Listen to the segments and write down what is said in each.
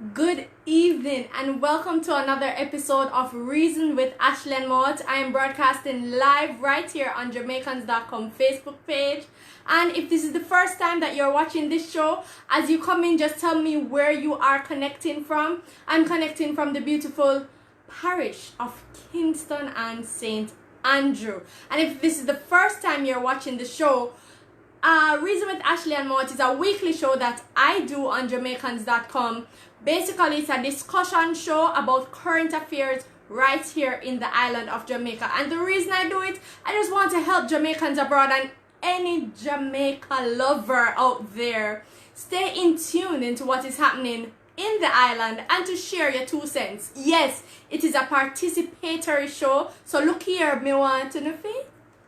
Good evening and welcome to another episode of Reason with Ashleigh-Ann Mowatt. I am broadcasting live right here on Jamaicans.com Facebook page. And if this is the first time that you're watching this show, as you come in, just tell me where you are connecting from. I'm connecting from the beautiful parish of Kingston and St. Andrew. And if this is the first time you're watching the show, Reason with Ashleigh-Ann Mowatt is a weekly show that I do on Jamaicans.com. Basically, it's a discussion show about current affairs right here in the island of Jamaica. And the reason I do it, I just want to help Jamaicans abroad and any Jamaica lover out there stay in tune into what is happening in the island and to share your 2 cents. Yes, it is a participatory show. So look here, me want to know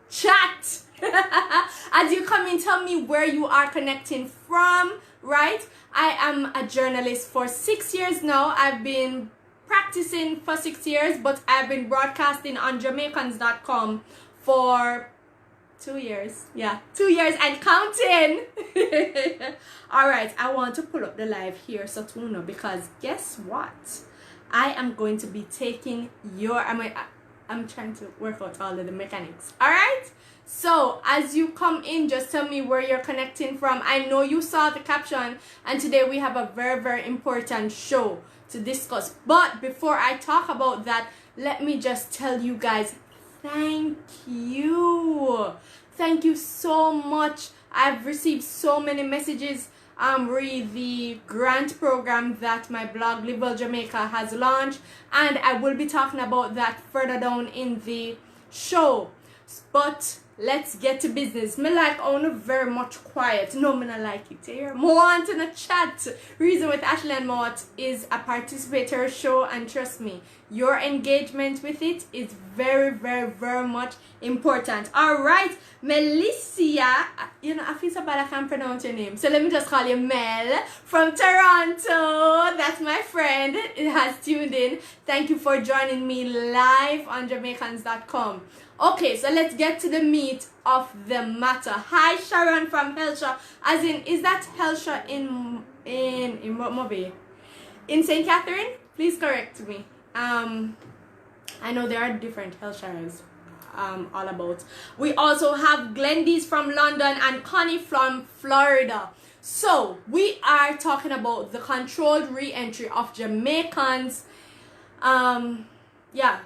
chat. As you come in, tell me where you are connecting from, right? I am a journalist for 6 years now. I've been practicing for 6 years, but I've been broadcasting on Jamaicans.com for 2 years. Yeah, 2 years and counting. All right, I want to pull up the live here so to know, because guess what? I am going to be taking your, I'm trying to work out all of the mechanics. All right. So as you come in, just tell me where you're connecting from. I know you saw the caption, and today we have a very, very important show to discuss. But before I talk about that, let me just tell you guys, thank you. Thank you so much. I've received so many messages re the grant program that my blog Live Well Jamaica has launched, and I will be talking about that further down in the show. But let's get to business. Me like own very much quiet. No, me not like it here. More on to the chat. Reason with Ashleigh-Ann Mowatt is a participatory show, and trust me, your engagement with it is very, very, very much important. All right, Melissa. You know, I feel so bad I can't pronounce your name, so let me just call you Mel from Toronto. That's my friend. It has tuned in. Thank you for joining me live on Jamaicans.com. Okay, so let's get to the meat of the matter. Hi, Sharon from Helshaw. As in, is that Helshaw in what movie? In St. Catherine? Please correct me. I know there are different Helshires all about. We also have Glendies from London and Connie from Florida. So we are talking about the controlled re-entry of Jamaicans. Yeah.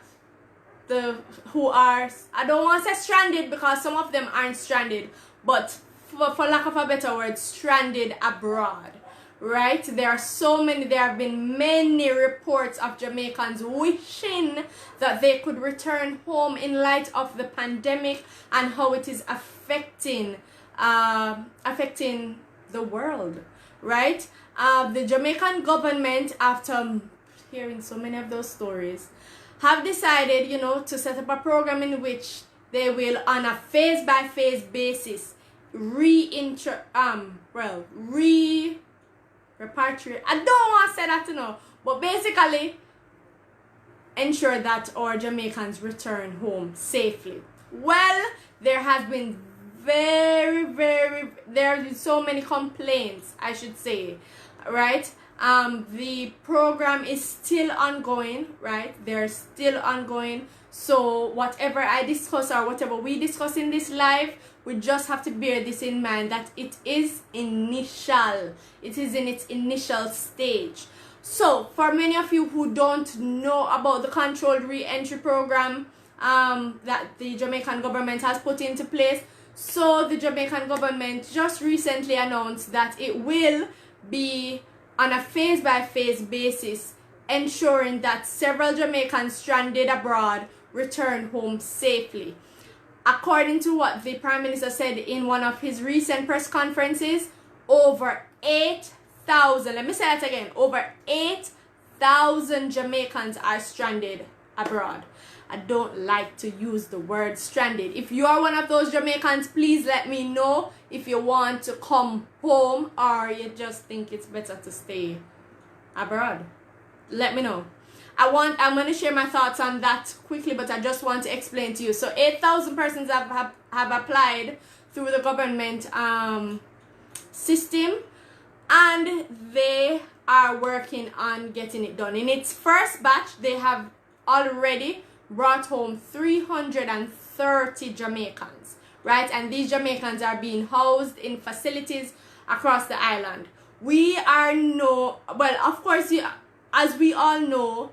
Who are, I don't want to say stranded, because some of them aren't stranded, but for lack of a better word, stranded abroad, right? There have been many reports of Jamaicans wishing that they could return home in light of the pandemic and how it is affecting the world, right? The Jamaican government, after hearing so many of those stories, have decided, to set up a program in which they will, on a phase-by-phase basis, repatriate. I don't want to say that, but basically ensure that our Jamaicans return home safely. Well, there has been there have been so many complaints, I should say, right? The program is still ongoing, right? They're still ongoing. So whatever I discuss or whatever we discuss in this live, we just have to bear this in mind, that it is initial. It is in its initial stage. So for many of you who don't know about the controlled re-entry program that the Jamaican government has put into place, so the Jamaican government just recently announced that it will be on a phase-by-phase basis, ensuring that several Jamaicans stranded abroad return home safely. According to what the Prime Minister said in one of his recent press conferences, over 8,000, let me say that again, over 8,000 Jamaicans are stranded abroad. I don't like to use the word stranded. If you are one of those Jamaicans, please let me know if you want to come home or you just think it's better to stay abroad. Let me know. I'm going to share my thoughts on that quickly, but I just want to explain to you. So 8,000 persons have applied through the government system, and they are working on getting it done. In its first batch, they have already brought home 330 Jamaicans, right? And these Jamaicans are being housed in facilities across the island. We are of course, as we all know,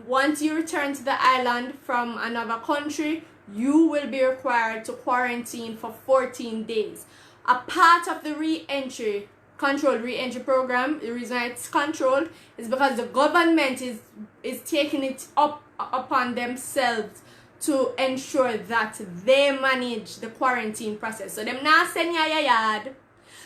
once you return to the island from another country, you will be required to quarantine for 14 days. A part of the controlled re-entry program, the reason why it's controlled is because the government is taking it upon themselves to ensure that they manage the quarantine process. So them not send you your yard.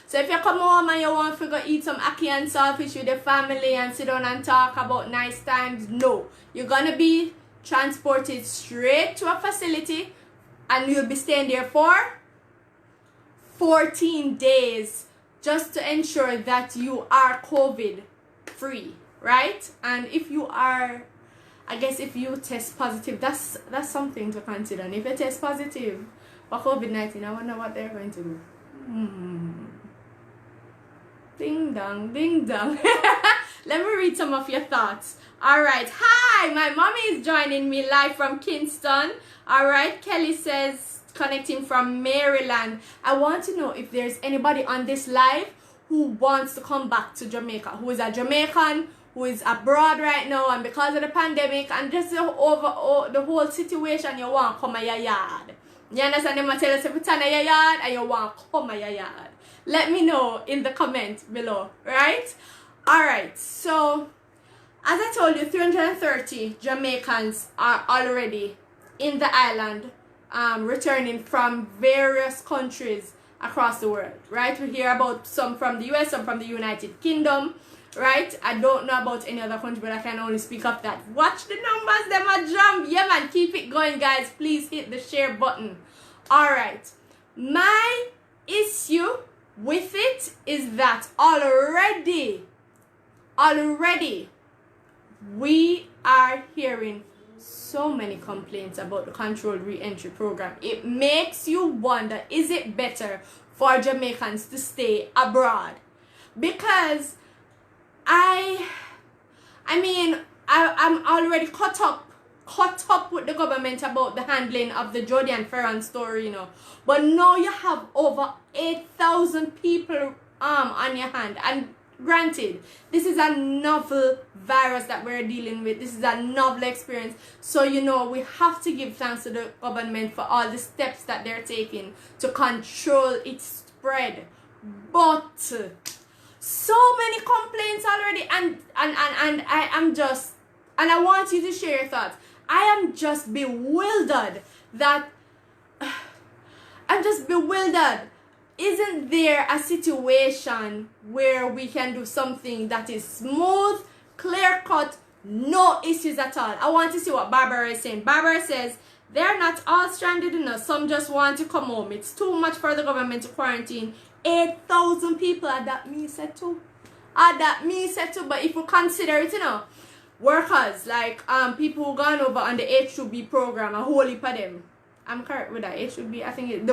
So if you come home and you want to go eat some ackee and saltfish with your family and sit down and talk about nice times, no. You're going to be transported straight to a facility and you'll be staying there for 14 days just to ensure that you are COVID free, right? And if you are, I guess if you test positive, that's something to consider. And if you test positive for COVID-19, I wonder what they're going to do. Ding dong, ding dong. Let me read some of your thoughts. Alright, hi, my mommy is joining me live from Kingston. Alright, Kelly says, connecting from Maryland. I want to know if there's anybody on this live who wants to come back to Jamaica, who is a Jamaican, who is abroad right now, and because of the pandemic and just the whole situation, you want to come to your yard. You understand? Them tell us if you turn to your yard and you want to come to your yard. Let me know in the comment below, right? Alright, so as I told you, 330 Jamaicans are already in the island, returning from various countries across the world, right? We hear about some from the US, some from the United Kingdom, right? I don't know about any other country, but I can only speak of that. Watch the numbers, them a jump. Yeah, man, keep it going, guys. Please hit the share button. Alright, my issue with it is that already we are hearing so many complaints about the controlled re-entry program. It makes you wonder, is it better for Jamaicans to stay abroad? Because I'm already caught up with the government about the handling of the Jody and Ferran story, but now you have over 8,000 people on your hand, and granted, this is a novel virus that we're dealing with. This is a novel experience, so we have to give thanks to the government for all the steps that they're taking to control its spread. But so many complaints already, and I want you to share your thoughts. I am just bewildered Isn't there a situation where we can do something that is smooth, clear-cut, no issues at all? I want to see what Barbara is saying. Barbara says, they're not all stranded enough. Some just want to come home. It's too much for the government to quarantine 8,000 people. That me said too. But if you consider it, workers, like people who gone over on the H2B program, a whole heap of them. I'm correct with that. H2B, I think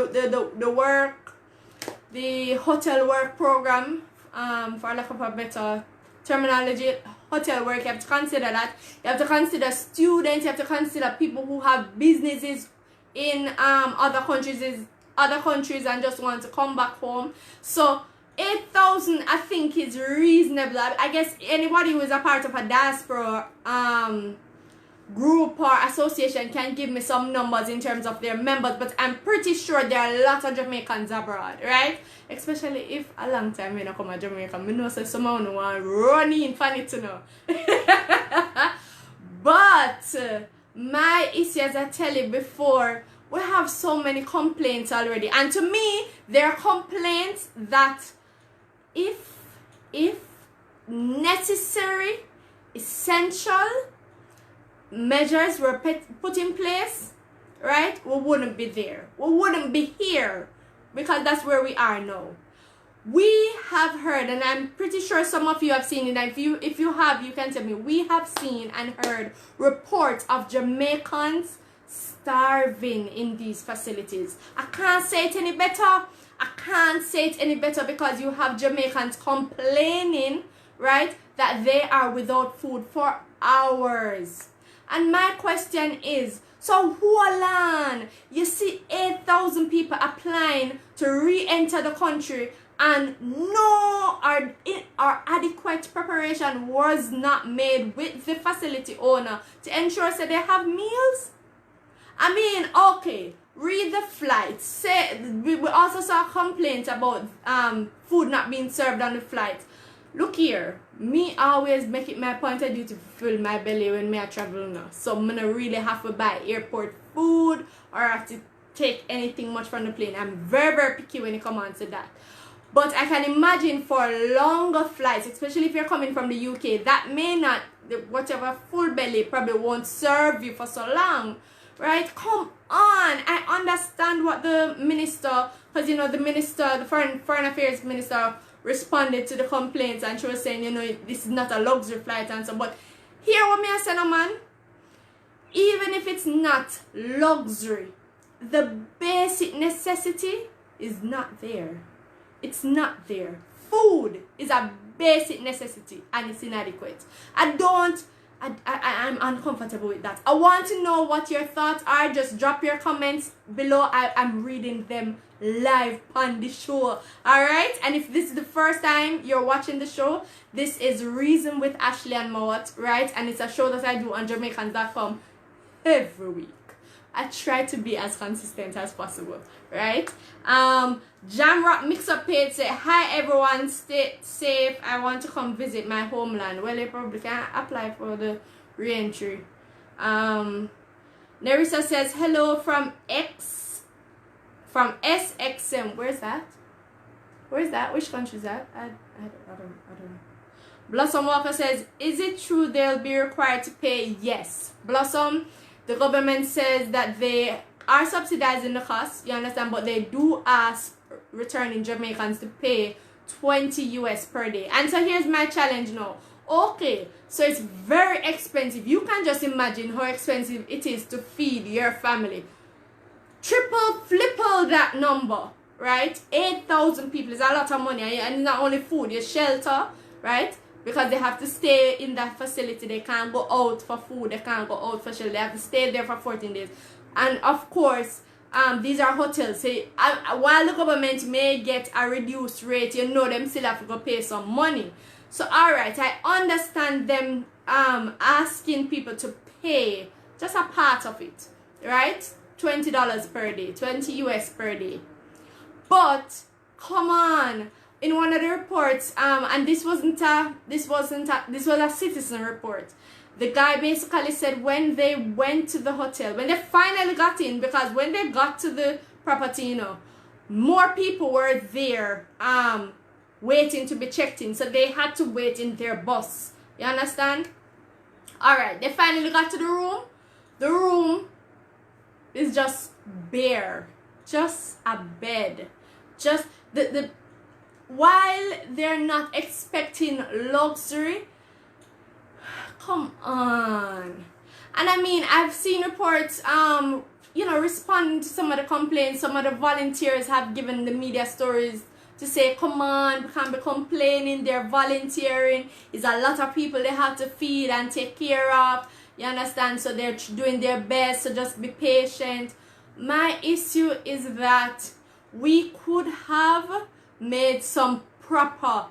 the hotel work program, for lack of a better terminology, hotel work, you have to consider that. You have to consider students, you have to consider people who have businesses in other countries and just want to come back home. So 8,000 I think is reasonable. I guess anybody who is a part of a diaspora group or association can give me some numbers in terms of their members, but I'm pretty sure there are a lot of Jamaicans abroad, right? Especially if a long time when I come to Jamaica, I know so someone who want to run in for it to know. But my issue, as I tell you before, we have so many complaints already, and to me there are complaints that if necessary, essential measures were put in place, right, we wouldn't be there. We wouldn't be here, because that's where we are now. We have heard, and I'm pretty sure some of you have seen it, and if you have, you can tell me, we have seen and heard reports of Jamaicans starving in these facilities. I can't say it any better, because you have Jamaicans complaining, right, that they are without food for hours. And my question is, so who alone? You see 8,000 people applying to re-enter the country, and no or adequate preparation was not made with the facility owner to ensure that they have meals? I mean, okay, read the flight. Say we also saw complaints about food not being served on the flight. Look here, me always make it my point of duty to fill my belly when I travel now. So I'm gonna really have to buy airport food or have to take anything much from the plane. I'm very, very picky when it comes on to that. But I can imagine for longer flights, especially if you're coming from the UK, that may not, whatever full belly probably won't serve you for so long. Right? Come on. I understand what the minister, because you know the minister, the foreign affairs minister responded to the complaints, and she was saying, you know, this is not a luxury flight and so, but hear what me I say, no man. Even if it's not luxury, the basic necessity is not there. It's not there. Food is a basic necessity and it's inadequate. I'm uncomfortable with that. I want to know what your thoughts are. Just drop your comments below. I'm reading them live on the show. Alright? And if this is the first time you're watching the show, this is Reason with Ashleigh-Ann Mowatt, right? And it's a show that I do on Jamaicans.com every week. I try to be as consistent as possible, right? Jamrock Mix-Up page say, hi everyone, stay safe. I want to come visit my homeland. Well, you probably can apply for the re-entry. Nerissa says, hello from SXM. Where's that? Where's that? Which country is that? I don't know. Blossom Walker says, is it true they'll be required to pay? Yes. Blossom, the government says that they are subsidizing the cost, you understand, but they do ask returning Jamaicans to pay 20 US per day. And so here's my challenge now. Okay, so it's very expensive. You can just imagine how expensive it is to feed your family. Flipple that number, right? 8,000 people is a lot of money, and it's not only food, it's shelter, right? Because they have to stay in that facility. They can't go out for food. They can't go out for shelter. They have to stay there for 14 days. And of course, these are hotels. So, while the government may get a reduced rate, you know them still have to go pay some money. So, alright, I understand them asking people to pay just a part of it, right? $20 per day, 20 US per day. But, come on. In one of the reports, and this was a citizen report. The guy basically said when they went to the hotel, when they finally got in, because when they got to the property, you know, more people were there waiting to be checked in, so they had to wait in their bus. You understand? Alright, they finally got to the room. The room is just bare, just a bed, just the while they're not expecting luxury. Come on. And I mean, I've seen reports you know, responding to some of the complaints. Some of the volunteers have given the media stories to say, come on, we can't be complaining, they're volunteering, it's a lot of people they have to feed and take care of, you understand, so they're doing their best, so just be patient. My issue is that we could have made some proper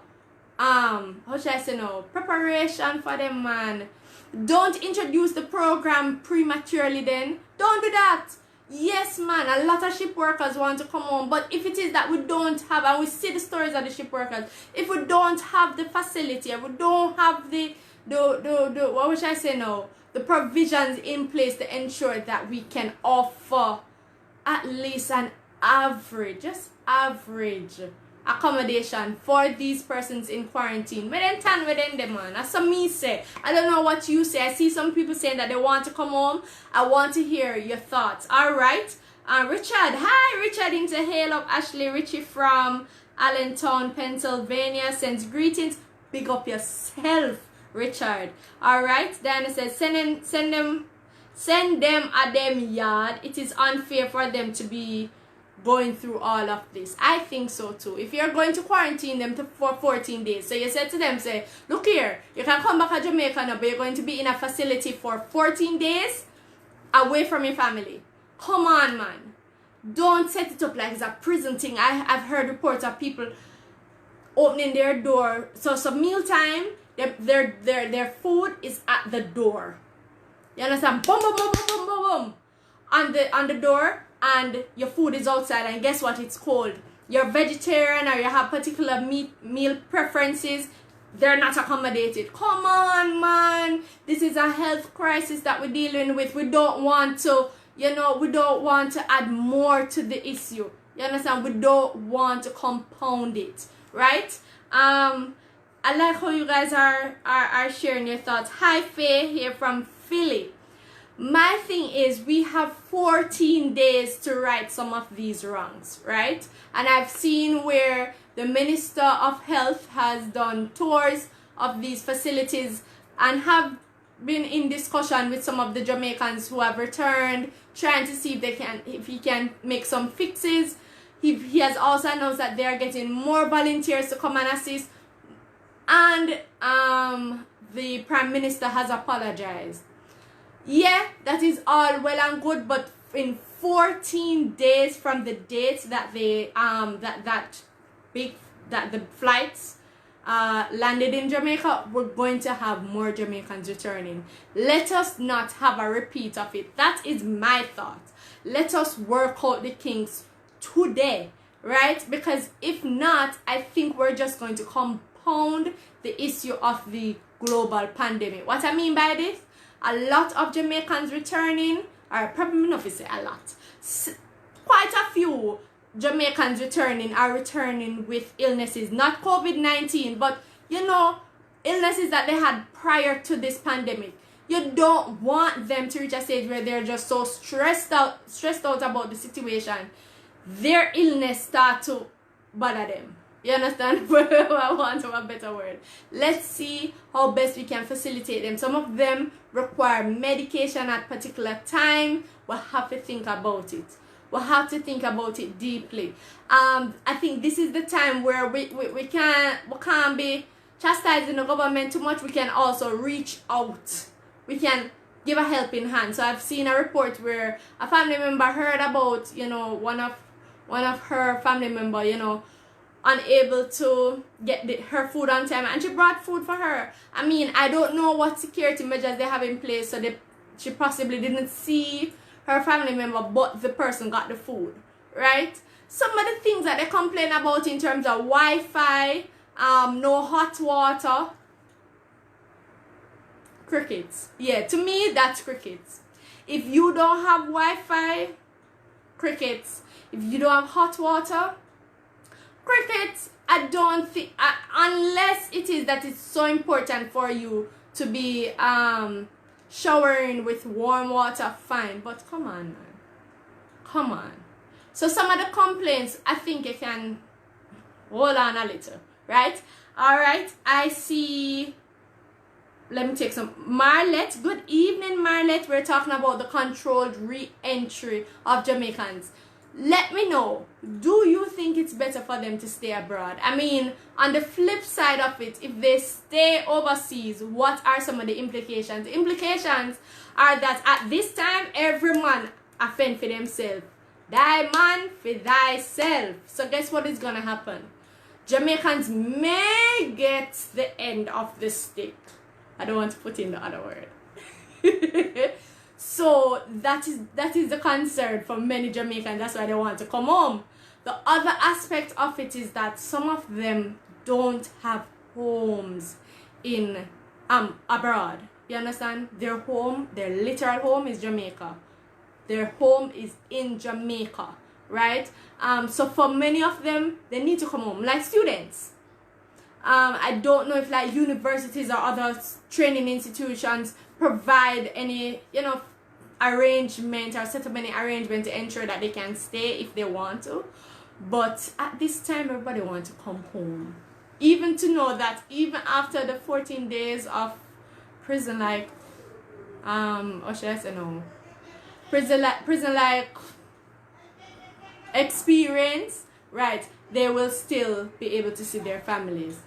how should I say no, preparation for them, man. Don't introduce the program prematurely then. Don't do that. Yes, man, a lot of ship workers want to come home, but if it is that we don't have, and we see the stories of the ship workers, if we don't have the facility, if we don't have the what should I say now, the provisions in place to ensure that we can offer at least an average, just average accommodation for these persons in quarantine. Within time, within them, man. That's what me say. I don't know what you say. I see some people saying that they want to come home. I want to hear your thoughts. Alright. Richard. Hi, Richard into Hail Up Ashley. Richie from Allentown, Pennsylvania sends greetings. Big up yourself, Richard. Alright. Diana says, send them at them yard. It is unfair for them to be going through all of this. I think so too. If you're going to quarantine them for 14 days, so you said to them, say, look here, you can come back to Jamaica now, but you're going to be in a facility for 14 days away from your family. Come on, man. Don't set it up like it's a prison thing. I've heard reports of people opening their door. So mealtime, their food is at the door. You understand? Boom, boom, boom, boom, boom, boom, boom. On the door, and your food is outside, and guess what it's called? You're vegetarian or you have particular meal preferences, they're not accommodated. Come on, man. This is a health crisis that we're dealing with. We don't want to, we don't want to add more to the issue. You understand? We don't want to compound it, right? I like how you guys are sharing your thoughts. Hi, Faye here from Philly. My thing is, we have 14 days to right some of these wrongs, right? And I've seen where the Minister of Health has done tours of these facilities and have been in discussion with some of the Jamaicans who have returned, trying to see if he can make some fixes. He has also announced that they are getting more volunteers to come and assist. And the Prime Minister has apologized. Yeah, that is all well and good, but in 14 days from the date that they that the flights landed in Jamaica, we're going to have more Jamaicans returning. Let us not have a repeat of it. That is my thought. Let us work out the kinks today, right? Because if not, I think we're just going to compound the issue of the global pandemic. What I mean by this, a lot of Jamaicans returning, or probably not to say a lot, quite a few Jamaicans returning are returning with illnesses, not COVID-19, but illnesses that they had prior to this pandemic. You don't want them to reach a stage where they're just so stressed out about the situation, their illness start to bother them. You understand? I want a better word. Let's see how best we can facilitate them. Some of them require medication at particular time. We'll have to think about it. We'll have to think about it deeply. I think this is the time where we can't be chastising the government too much. We can also reach out. We can give a helping hand. So I've seen a report where a family member heard about, one of her family member, unable to get her food on time, and she brought food for her. I mean, I don't know what security measures they have in place, so she possibly didn't see her family member, but the person got the food, right? Some of the things that they complain about in terms of Wi-Fi, no hot water, crickets. Yeah, to me that's crickets. If you don't have Wi-Fi, crickets. If you don't have hot water, crickets. I don't think, unless it is that it's so important for you to be showering with warm water, fine. But come on, man. Come on. So some of the complaints, I think you can hold on a little, right? All right. I see. Let me take some. Marlette. Good evening, Marlette. We're talking about the controlled re-entry of Jamaicans. Let me know, do you think it's better for them to stay abroad? I mean, on the flip side of it, if they stay overseas, what are some of the implications? The implications are that at this time, every man fend for themselves. Thy man for thyself. So guess what is going to happen? Jamaicans may get the end of the stick. I don't want to put in the other word. So that is the concern for many Jamaicans. That's why they want to come home. The other aspect of it is that some of them don't have homes in abroad. You understand? Their home, their literal home is Jamaica. Their home is in Jamaica, right? So for many of them, they need to come home, like students. I don't know if like universities or other training institutions provide any, arrangement or set up any arrangement to ensure that they can stay if they want to. But at this time, everybody wants to come home. Even to know that even after the 14 days of prison, like, or should I say no? Prison like experience, right, they will still be able to see their families.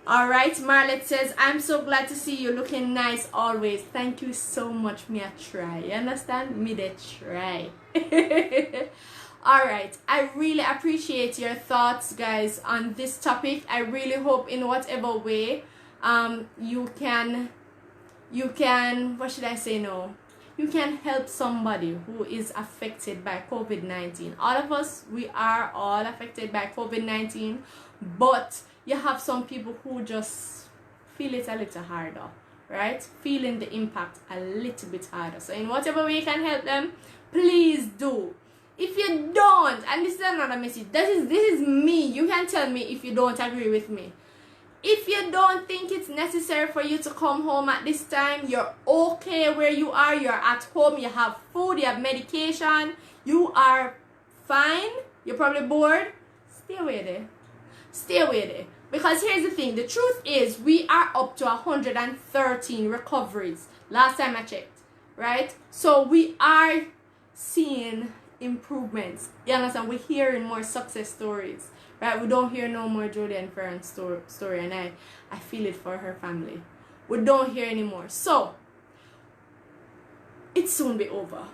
All right, Marlet says, I'm so glad to see you looking nice always. Thank you so much. Me a try. You understand? Me they try. All right, I really appreciate your thoughts, guys, on this topic. I really hope in whatever way you can, what should I say now? You can help somebody who is affected by COVID-19. All of us, we are all affected by COVID-19, but you have some people who just feel it a little harder, right? Feeling the impact a little bit harder. So in whatever way you can help them, please do. If you don't, and this is another message, this is me. You can tell me if you don't agree with me. If you don't think it's necessary for you to come home at this time, you're okay where you are, you're at home, you have food, you have medication, you are fine, you're probably bored, stay away there. Stay away there. Because here's the thing, the truth is we are up to 113 recoveries last time I checked, right? So we are seeing improvements. You understand? We're hearing more success stories, right? We don't hear no more Jodie and Farron's story, and I feel it for her family. We don't hear anymore. So it soon be over.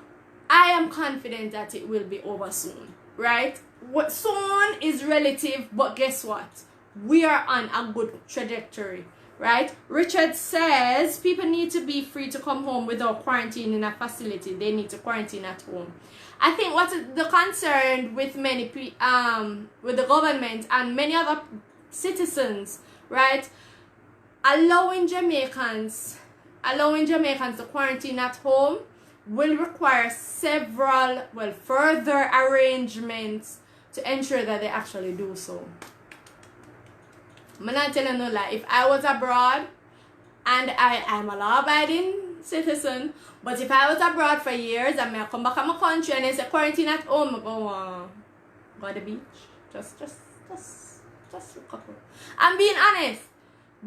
I am confident that it will be over soon, right? What soon is relative, but guess what? We are on a good trajectory, right? Richard says people need to be free to come home without quarantine in a facility. They need to quarantine at home. I think what's the concern with many with the government and many other citizens, right? Allowing Jamaicans to quarantine at home will require several, further arrangements to ensure that they actually do so. I'm not telling no lie. If I was abroad, and I'm a law-abiding citizen, but if I was abroad for years and I come back to my country and they say quarantine at home, I go to the beach. Just a couple. I'm being honest.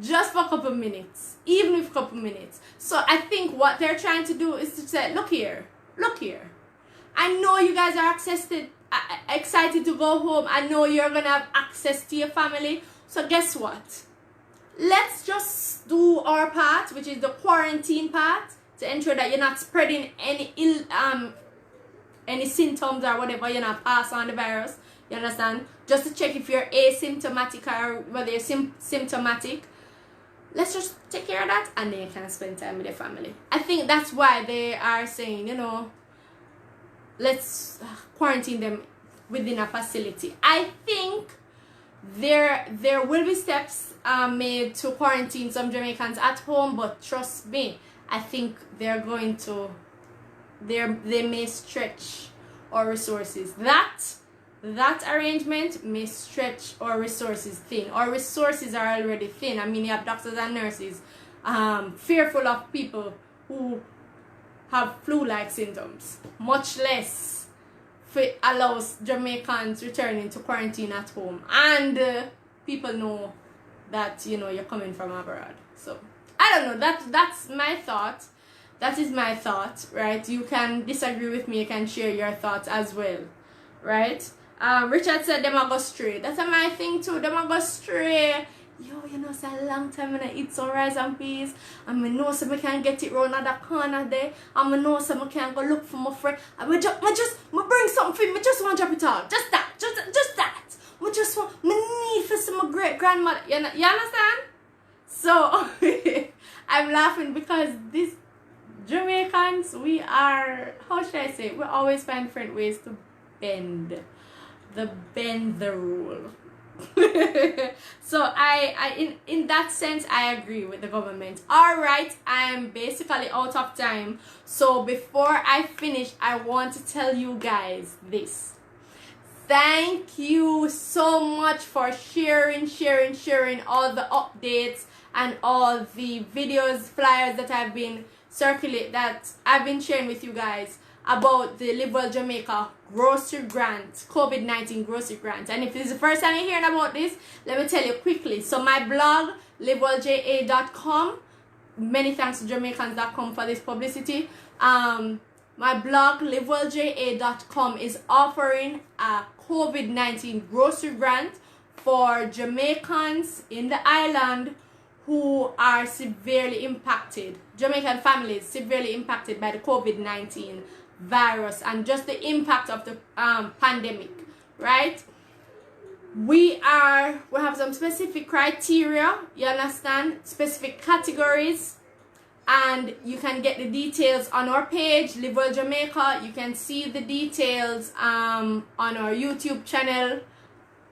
Just for a couple minutes. Even if a couple minutes. So I think what they're trying to do is to say, look here. I know you guys are excited to go home. I know you're going to have access to your family. So guess what? Let's just do our part, which is the quarantine part, to ensure that you're not spreading any symptoms or whatever, you're not pass on the virus. You understand? Just to check if you're asymptomatic or whether you're symptomatic. Let's just take care of that, and then you can spend time with your family. I think that's why they are saying, let's quarantine them within a facility. I think there will be steps made to quarantine some Jamaicans at home, but trust me, I think they may stretch our resources. That arrangement may stretch our resources thin. Our resources are already thin. I mean, you have doctors and nurses fearful of people who have flu-like symptoms, much less if it allows Jamaicans returning to quarantine at home, and people know that you're coming from abroad. So I don't know, that's my thought. That is my thought, right? You can disagree with me, you can share your thoughts as well, right? Richard said them a go stray. That's my thing too, them a go stray. Yo, it's a long time when I eat some rice and peas, and I know so I can get it round at the corner there, and I know so I can go look for my friend, and I bring something for me, just want to drop it all, just that, I just want, I need for some great grandmother, you understand? So, I'm laughing because these Jamaicans, we are, how should I say, we always find different ways to bend the rule. So I in that sense I agree with the government. All right, I'm basically out of time, so before I finish I want to tell you guys this. Thank you so much for sharing all the updates and all the videos, flyers that I've been sharing with you guys about the Live Well Jamaica grocery grant, COVID-19 grocery grant. And if this is the first time you're hearing about this, let me tell you quickly. So my blog, livewellja.com, many thanks to Jamaicans.com for this publicity. my blog livewellja.com is offering a COVID-19 grocery grant for Jamaicans in the island who are severely impacted, Jamaican families severely impacted by the COVID-19 virus and just the impact of the pandemic, right? We have some specific criteria, you understand, specific categories, and you can get the details on our page, Live Well Jamaica. You can see the details on our YouTube channel,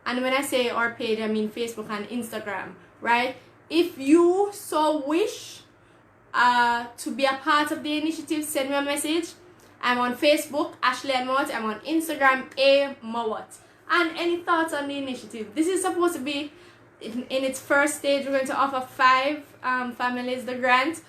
and when I say our page, I mean Facebook and Instagram, right? If you so wish to be a part of the initiative, send me a message. I'm on Facebook, Ashleigh-Ann Mowatt. I'm on Instagram, A Mowatt. And any thoughts on the initiative? This is supposed to be in its first stage. We're going to offer 5 families the grant.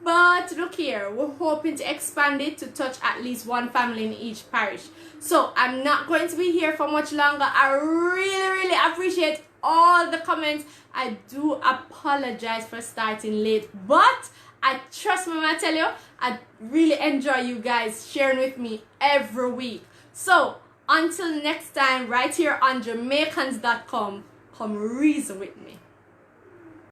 But look here, we're hoping to expand it to touch at least 1 family in each parish. So I'm not going to be here for much longer. I really appreciate all the comments. I do apologize for starting late, but I trust me when I tell you, I really enjoy you guys sharing with me every week. So until next time, right here on Jamaicans.com, come reason with me.